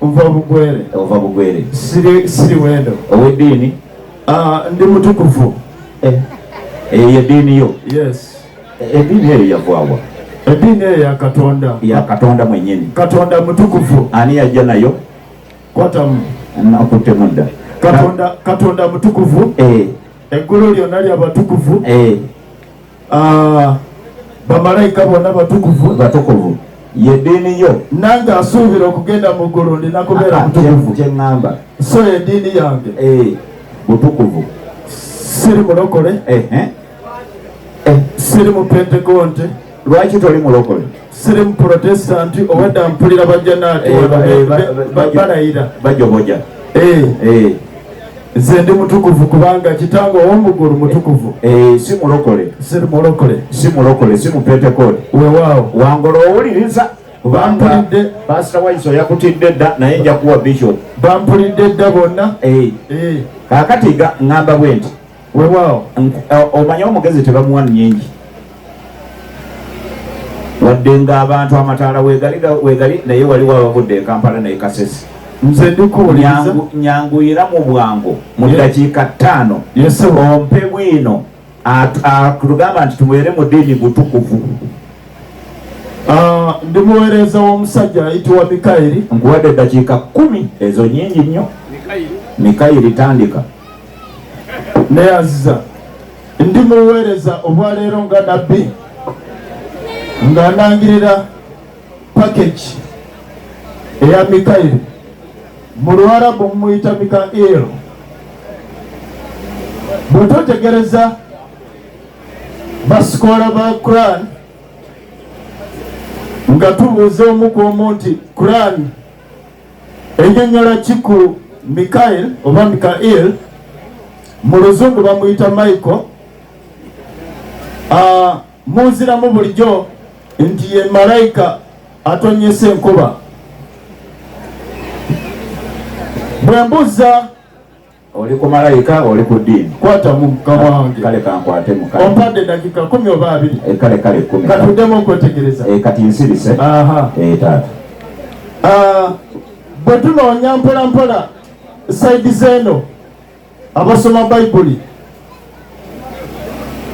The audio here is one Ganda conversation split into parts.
Ova bugwere. Siri wendo. Owedini? Ndi mutukuvu. Edini yo? Yes. Edini eyo yavaawa? Edini eyo ya Katonda. Ya Katonda mwenyini. Katonda mutukuvu. Ani yajja nayo? Kwatamu. Nakutte mudda. Katonda mutukuvu. Eggulu lyonna ly'abatukuvu. Bamalayika bonna batukuvu. Batukuvu. Yedini yo? Nange asuubira okugenda mu ggulu ndina kubeera mutukuvu. Kye ŋŋamba. So eddiini yange. Butukuvu. Siri mulokole. Siri mu Pentekonte. Lwaki toli mulokole? Siri mu Protestanti owedda mpulira bajjanaati balayira. Bajoboja. Nze ndi mutukuvu kubanga kitange ow'omuggulu mutukuvu. Si mulokole. Siri mulokole. Si mulokole, si mu Pentekonte. Weewaawo. Wangolo owuliriza. Bampulidde. Pastor Waiso yakutidde dda naye nja kuwa bishop. Bampulidde dda bonna. Kaakati ŋŋamba bwe nti. Weewaawo. Omanye omugezi tebamuwa nnyingi. Wadde ng'abantu amataala weegali naye waliwo abavudde e Kampala naye Kasese. Nze ndikuwuliriza. Nyanguyira mu bwangu mu ddakiika 5. Ompe bwino atugamba nti tubeere mu ddiini butukuvu. Ndi muweereza w'omusajja ayitibwa Mikayiri. Nkuwadde eddakiika 10 ezo nnyingi nnyo. Mikayiri tandika. Neyaziza. Ndi muweereza obwaleero nga Nabbi nga nangirira package eya Mikayiri. Mu Luwarabu muyita Mikael. Bwe totegereza basikoola ba Quran nga tubuuza omu ku omu nti Quran ennyonnyola ki ku Mikael oba Mikael, mu Luzungu bamuyita Michael. Muziramu bulijjo nti ye malayika atonyesa enkuba. Bwe mbuza oli ku malayika oli ku ddiini. Kwata mu mukama wange. Kale kankwate mukama. Ompadde dakika 10 oba 2. Kale 10. Katuddemu okwetegereza. Kati nsirise. Taata. Bwe tunoonya mpola mpola saidi zeno abasoma Bayibuli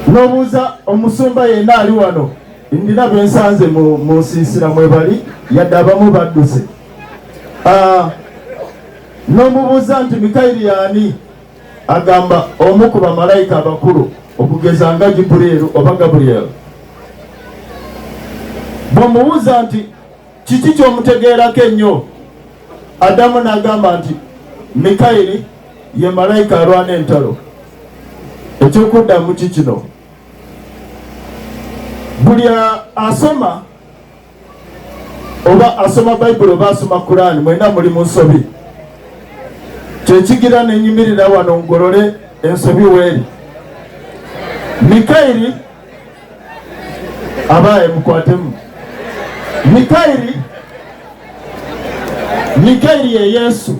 n'obuuza omusumba yenna ali wano, ndina bensanze mu nsiisira mwebali yadde abamu badduse. N'omubuuza nti Mikayiri yaani, agamba omu ku bamalayika abakulu okugeza nga Jibuliiru oba Gaburiyeri. Bw'omubuuza nti kiki ky'omutegeerako ennyo, Adamu n'agamba nti Mikayiri ye malayika alwana entalo. Ekyokuddamu kikino, buli asoma oba asoma Bayibuli oba asoma Kurani, mwena muli mu nsobi. Kyekigira nenyimirira wano ngolole ensobi weeri. Mikayiri abaye mukwatemu. Mikayiri ye Yesu.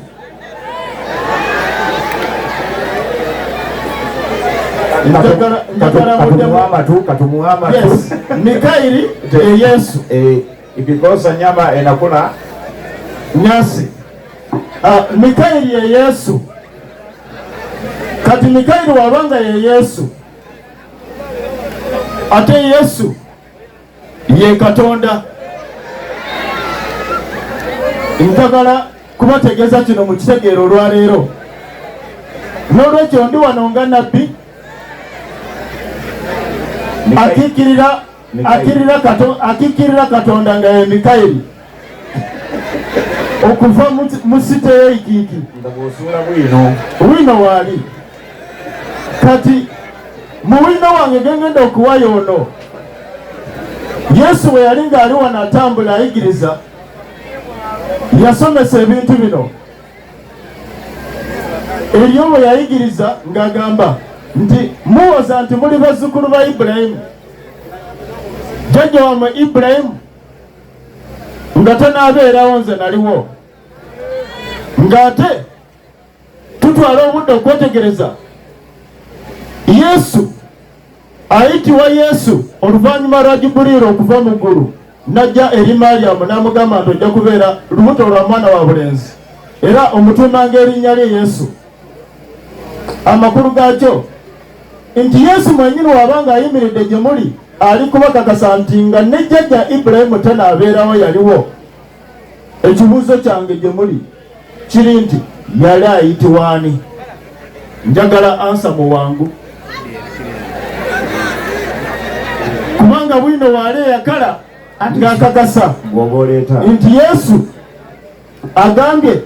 Katumuwama tu. Yes. Mikayiri ye Yesu. Because nyama enakula nyasi. Mikayiri ye Yesu. Kati Mikayiri wabanga ye Yesu, ate Yesu ye Katonda. Njagala kubategeeza kino mu kitegeero olwaleero. N'olwekyo ndi wano nga Nabbi akikirira Katonda nga ye Mikayiri okuva mu site y'ekiiki wino waali. Kati mu wino wange gengenda okuwayo ono, Yesu we yali ng'ali wano atambula ayigiriza, yasomesa ebintu bino. Eriyo bwe yayigiriza ng'agamba nti muwoza nti muli bazzukulu ba Ibulayimu. Jjajja wammwe Ibulayimu nga tanaabeerawo nze naliwo. Ng'ate tutwala obudde okwetegereza Yesu ayitibwa Yesu oluvannyuma lwa Jibuliiru okuva mu ggulu. najja eri Mariyamu n'amugamba nti ojja kubeera lubuto lwa mwana wa bulenzi era omutuumanga erinnya lye Yesu. Amakulu gaakyo nti Yesu mwenyini wabanga ayimiridde gye muli ali kubakakasa nti nga ne jjajja Ibulayimu tanaabeerawo yaliwo. Ekibuuzo kyange gye muli kiri nti yali ayitibwa ani? Njagala ansa mu wangu, kubanga bwino waali eyakala ng'akakasa nti Yesu agambye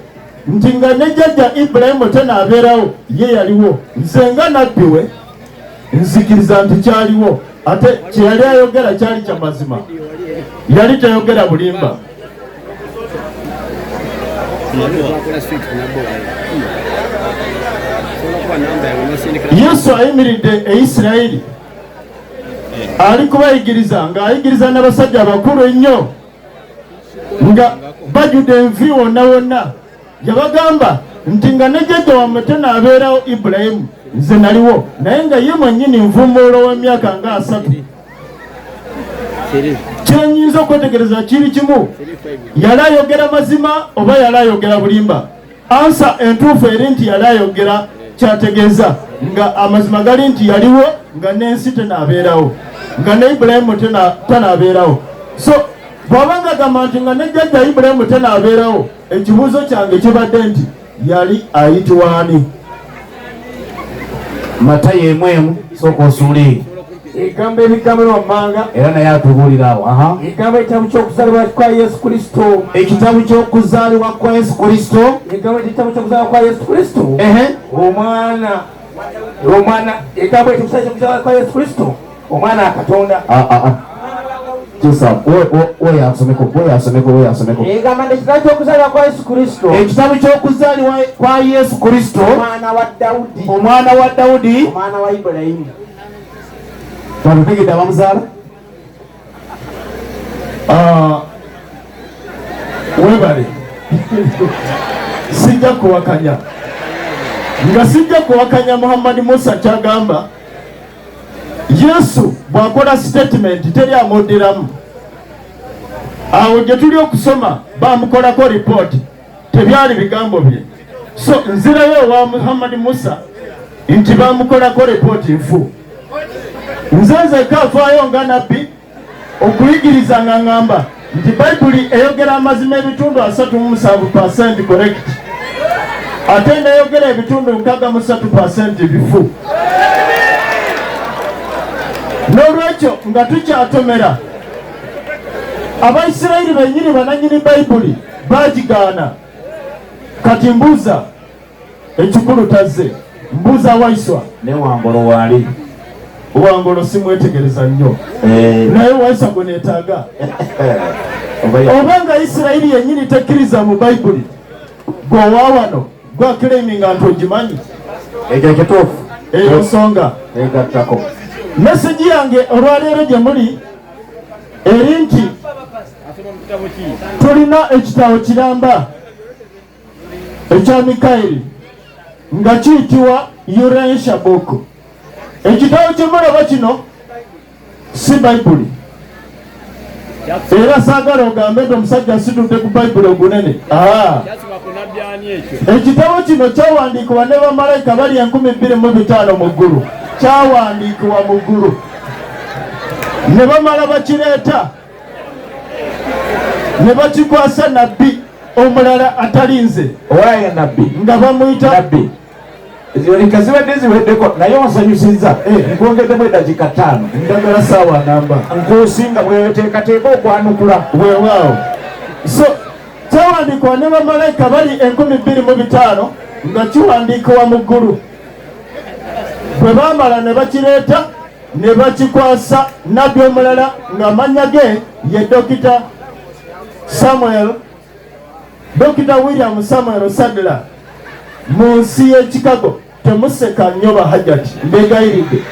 nti nga ne jjajja Ibulayimu tanaabeerawo ye yaliwo. Nze nga nabbi we nzikiriza nti kyaliwo, ate kye yali ayogera kyali kya mazima, yali tayogera bulimba. Yesu ayimiridde e Isirayiri ali kubayigiriza ng'ayigiriza n'abasajja abakulu ennyo nga bajjudde envi wonna wonna. Yabagamba nti nga ne jjajja wammwe tanaabeerawo Ibulayimu nze naliwo, naye nga ye mwennyini nvumbuulo w'emyaka nga 3. Kyenyinza okwetegereza kiri kimu, yali ayogera mazima oba yali ayogera bulimba? Ansa entuufu eri nti yali ayogera kyategeeza nga amazima gali nti yaliwo nga n'ensi tenaabeerawo, nga ne Ibulayimu tanaabeerawo. So bw'abanga agamba nti nga ne jjajja Ibulayimu tanaabeerawo, ekibuuzo kyange kibadde nti yali ayitibwa ani? Matayo emwemu sooka osuule egambo ebigambo wammanga era naye atubuulira awo. egambo ekitabu ky'okuzaalibwa kwa Yesu Kristo. Ekitabu ky'okuzaalibwa kwa Yesu Kristo. egambo ekitabu ky'okuzaalibwa kwa Yesu Kristo. omwana egambo ekitabu kwa Yesu Kristo, omwana akatonda. Kyisawe oyo asomeko. egamba nti ekitabu ky'okuzaalibwa kwa Yesu Kristo. Ekitabu ky'okuzaalibwa kwa Yesu Kristo, omwana wa Dawudi, omwana wa Dawudi, omwana wa Ibulayimu. twalutegedde abamuzaala. Webale sijja kuwakanya nga sijja kuwakanya Muhammad Musa kyagamba. Yesu bw'akola statement teri amuddiramu. Awo gye tuli okusoma bamukolako ripooti, tebyali bigambo bye. So nzirayo owa Muhammad Musa nti bamukolako ripooti nfu. Nze nzekka afaayo nga nabbi okuyigiriza nga ngamba nti Bayibuli eyogera amazima ebitundu 37% correct, ate neyogera ebitundu 63% bifu. N'olwekyo nga tukyatomera Abaisirayiri bennyini bananyini Bayibuli bagigaana. Kati mbuuza ekikulu tazze, mbuuza Waiswa ne Wangolo waali. Wangolo simwetegereza nnyo, naye Waiswa gwe neetaaga. Obanga Isirayiri yennyini tekkiriza mu Bayibuli, gwe owaawano gwakiraiminga nti ogimanyi. Ekyo kituufu, eyo nsonga egattako. Meseji yange olwaleero gye muli eri nti tulina ekitabo kiramba ekya Mikayiri nga kiyitibwa Buku. Ekitabo kye mulaba kino si Bayibuli, era saagala ogambe nti omusajja asitudde ku Bayibuli ogunene. Ekitabo kino kyawandiikibwa ne bamalayika bali 25,000 mu ggulu. Kyawandiikibwa mu ggulu ne bamala bakireeta ne bakikwasa nabbi omulala atali nze. Owaye nabbi nga bamuyita nabbi. Eziboneka zibadde ziweddeko naye onsanyusizza. Nkwongeddemu eddakiika 5. Ndagala saawa namba nkusinga bweteekateeka okwanukula weewaawo. So kyawandiikibwa ne bamalayika bali 25,000 nga kiwandiikibwa mu ggulu. Bwe baamala ne bakireeta ne bakikwasa nabbi omulala ng'amannya ge ye Dr. William Samuel Sadler mu nsi y'e Chicago. Temuseka nnyo bahajjati, mbeegayiridde.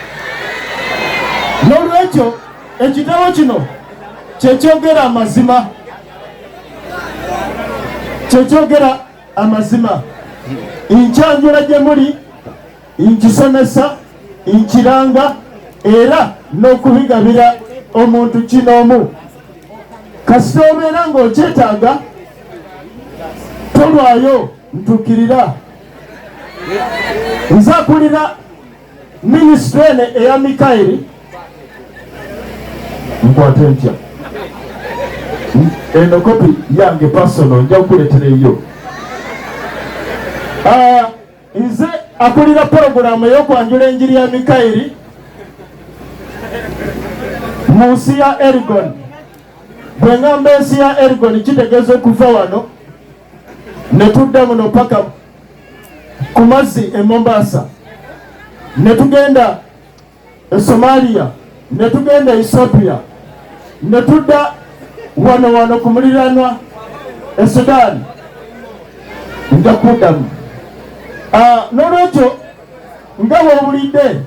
N'olwekyo ekitabo kino kyekyogera amazima, kyekyogera amazima. Nkyanjula gye muli, nkisomesa, nkiranga era n'okubigabira omuntu kinoomu. kasita obeera ng'okyetaaga tolwayo ntukirira. Nze akulira minisitule eno eya Mikairi nkwate ntya eno kopi yange personal nja kukuletera eyo. Nze akulira porogulamu ey'okwanjula enjiri ya Mikairi mu nsi ya Elgon. Bwe ngamba ensi ya Elgon kitegeeza okuva wano ne tudda muno paka ku mazzi e Mombasa, ne tugenda e Somalia, ne tugenda e Ethiopia, ne tudda wano ku muliranwa e Sudan. Nja kuddamu. N'olwekyo nga bw'obulidde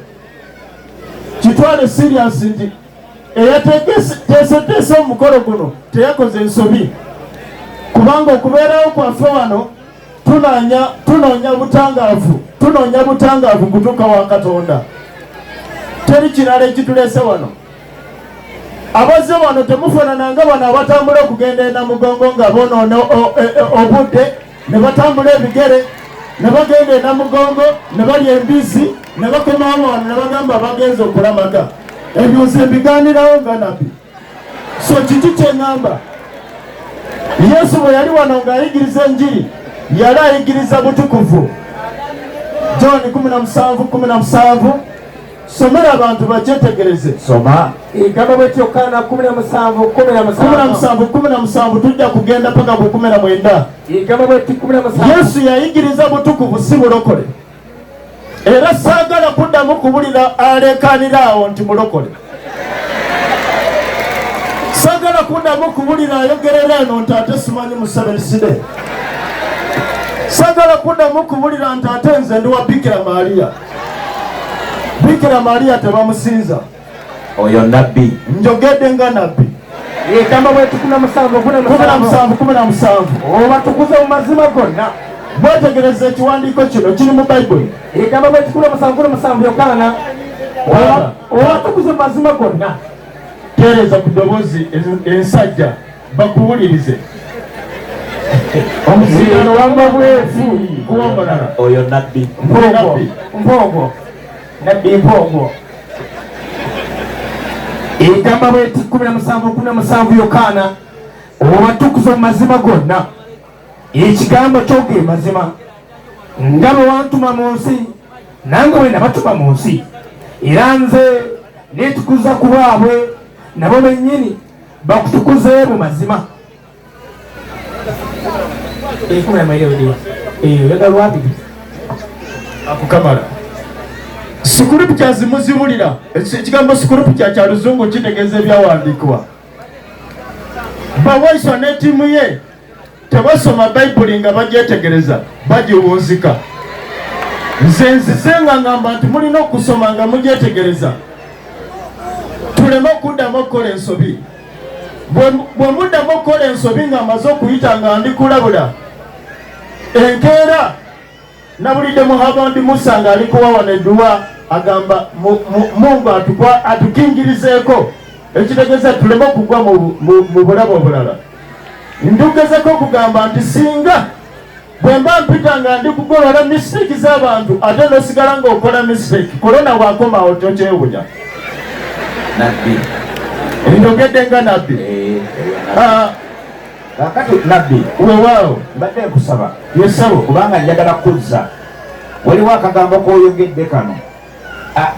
kitwale serious nti eyateeseteese omukolo guno teyakoze ensobi, kubanga okubeerawo kwaffe wano tunoonya butangaavu kutuuka wa Katonda. Teri kirala ekituleese wano. Abazze wano temufaanananga bano abatambula okugenda e Namugongo nga bonoona obudde, ne batambula ebigere, ne bagenda e Namugongo, ne balya embizzi, ne bakomawo wano ne bagamba bagenze okulamaga. Ebyo nze mbigaanirawo nga Nabbi. So kiki kye ŋŋamba, Yesu bwe yali wano ng'ayigiriza enjiri yali ayigiriza butukuvu. John 17:17. Somera abantu bakyetegereze. Soma. Igamba bwetyo Yokaana 17:17 tujja kugenda paka ku 19. Igamba bwetyo 17. Yesu yayigiriza butukuvu si bulokole. Era saagala kuddamu kubulira aleekaanira awo nti mulokole. Saagala kuddamu kubulira ayogerera eno nti ate simanyi musabereside. Saagala kuddamu kubulira nti ate nze ndi wa Bikira Maria. Bikira Maria tebamusinza. Oyo Nabbi. Njogedde nga Nabbi. Igamba bwetyo 17:17. Obatukuze mu mazima gonna. Bwetegereza ekiwandiiko kino kiri mu Bayibuli. Igamba bwetyo 17:17 Yokaana. Obatukuze mu mazima gonna. Tereeza ku ddoboozi ensajja bakuwulirize. Omuziino wamba bwefu kuwombalala. Oyo Nabbi. Mpogo. Nabbi mpogo. Igamba bwetyo 17:17 Yokaana. Obatukuze mu mazima gonna. Ekigambo kyoge mazima. Nga bwe wantuma mu nsi, nange bwe nabatuma mu nsi. Era nze neetukuza ku baabwe, nabo bennyini bakutukuze mu mazima. Akukamala. Scriptures muzibulira. Ekigambo scripture kya Luzungu kitegeeza ebyawandiikibwa. Bawaiswa ne ttiimu ye tebasoma Bayibuli nga bagyetegereza, bagiwunzika. Nze nzize nga ngamba nti mulina okusoma nga mugyetegereza, tuleme okuddamu okukola ensobi. Bwe muddamu okukola ensobi nga amaze okuyita nga ndi kulabula, enkeera nabulidde Muhammad Musa ng'ali kuwawana edduwa agamba Mungu atukingirizeeko, ekitegeeza tuleme okugwa mu bulabo obulala. Ndugezeko okugamba nti singa bwe mba mpita nga ndi kugolola mistake z'abantu ate n'osigala ng'okola mistake, korona bw'akomawo tokyewunya. Nabbi. Ndogedde nga Nabbi. Kakati Nabbi. Weewaawo. Mbadde nkusaba. Yesabo. Kubanga njagala kuzza. Waliwo akagambo k'oyogedde kano.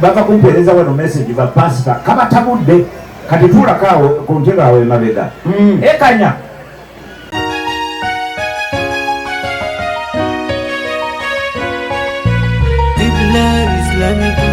Bava kumpeereza wano message va pasita kabatabudde. Kati tuulako awo ku ntebe awo emabega. Ekanya. Islamic